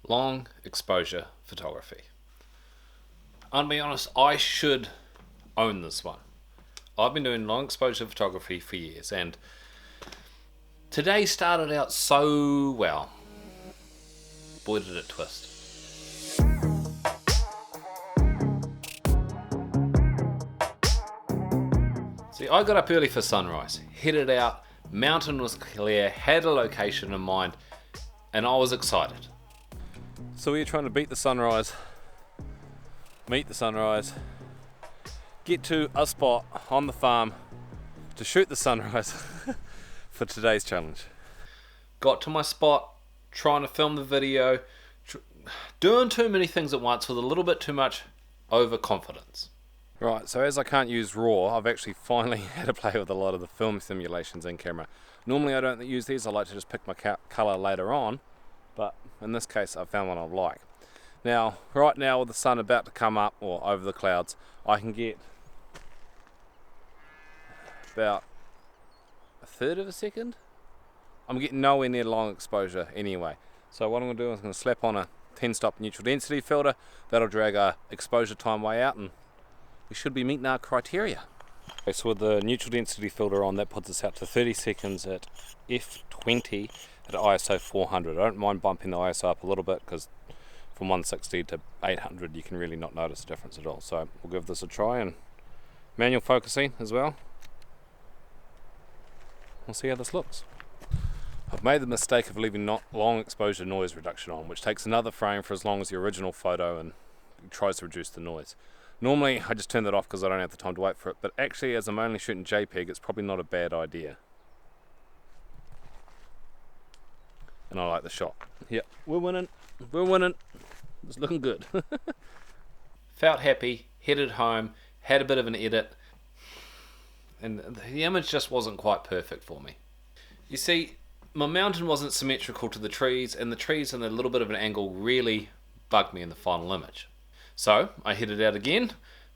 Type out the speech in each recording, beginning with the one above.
long exposure photography. I'll be honest, I should own this one. I've been doing long exposure photography for years, and today started out so well. Boy, did it twist. See, I got up early for sunrise, headed out, mountain was clear, had a location in mind, and I was excited. So we're trying to beat the sunrise, meet the sunrise, get to a spot on the farm to shoot the sunrise for today's challenge. Got to my spot, trying to film the video, doing too many things at once with a little bit too much overconfidence. Right, so as I can't use RAW, I've actually finally had to play with a lot of the film simulations in camera. Normally I don't use these, I like to just pick my colour later on, but in this case I found one I like. Now, right now with the sun about to come up, or over the clouds, I can get about a third of a second. I'm getting nowhere near long exposure anyway. So what I'm going to do is I'm going to slap on a 10-stop neutral density filter. That'll drag our exposure time way out, and we should be meeting our criteria. Okay, so with the neutral density filter on, that puts us out to 30 seconds at f20 at ISO 400. I don't mind bumping the ISO up a little bit, because from 160 to 800 you can really not notice a difference at all. So we'll give this a try, and manual focusing as well. We'll see how this looks. I've made the mistake of leaving not long exposure noise reduction on, which takes another frame for as long as the original photo and tries to reduce the noise. Normally I just turn that off because I don't have the time to wait for it, but actually as I'm only shooting JPEG, it's probably not a bad idea. And I like the shot. Yep, we're winning. It's looking good. Felt happy, headed home, had a bit of an edit, and the image just wasn't quite perfect for me. You see, my mountain wasn't symmetrical to the trees, and the trees in a little bit of an angle really bugged me in the final image. So I headed out again,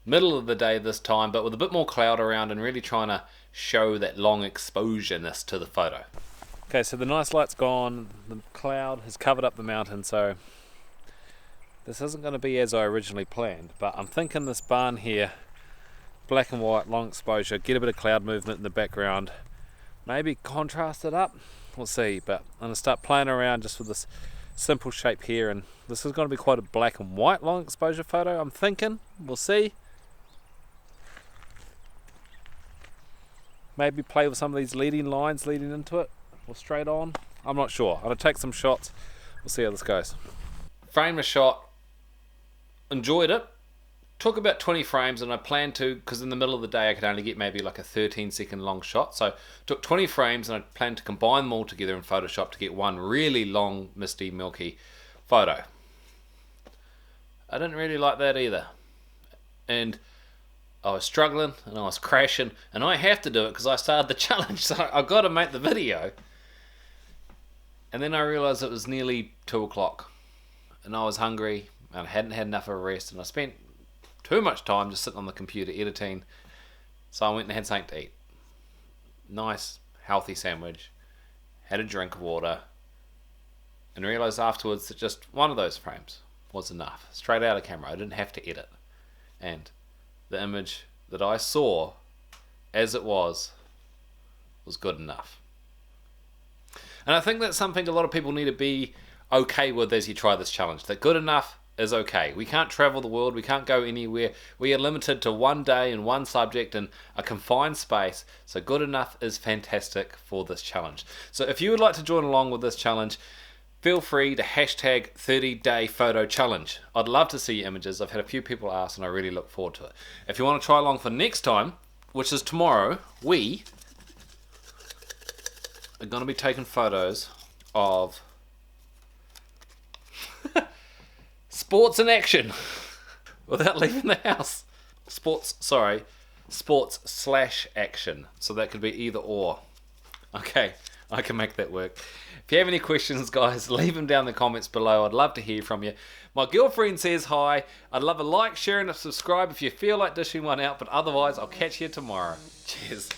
middle of the day this time, but with a bit more cloud around and really trying to show that long exposure-ness to the photo. Okay, so the nice light's gone, the cloud has covered up the mountain, so this isn't going to be as I originally planned, but I'm thinking this barn here, black and white, long exposure, get a bit of cloud movement in the background, maybe contrast it up, we'll see, but I'm going to start playing around just with this simple shape here, and this is going to be quite a black and white long exposure photo, I'm thinking. We'll see. Maybe play with some of these leading lines leading into it, or straight on. I'm not sure. I'm going to take some shots. We'll see how this goes. Framed a shot. Enjoyed it. Took about 20 frames, and I planned to, because in the middle of the day I could only get maybe like a 13-second long shot, so took 20 frames and I planned to combine them all together in Photoshop to get one really long, misty, milky photo. I didn't really like that either, and I was struggling and I was crashing, and I have to do it because I started the challenge, so I've got to make the video. And then I realised it was nearly 2 o'clock and I was hungry and I hadn't had enough of a rest, and I spent too much time just sitting on the computer editing, so I went and had something to eat. Nice, healthy sandwich, had a drink of water, and realised afterwards that just one of those frames was enough. Straight out of camera, I didn't have to edit. And the image that I saw, as it was good enough. And I think that's something a lot of people need to be okay with as you try this challenge, that good enough is okay. We can't travel the world, we can't go anywhere, we are limited to one day and one subject in a confined space, so good enough is fantastic for this challenge. So if you would like to join along with this challenge, feel free to hashtag 30-day photo challenge. I'd love to see your images. I've had a few people ask and I really look forward to it. If you want to try along for next time, which is tomorrow, we are going to be taking photos of sports in action without leaving the house. Sports/action. So that could be either or. Okay, I can make that work. If you have any questions, guys, leave them down in the comments below. I'd love to hear from you. My girlfriend says hi. I'd love a like, share, and a subscribe if you feel like dishing one out, but otherwise, I'll catch you tomorrow. Cheers.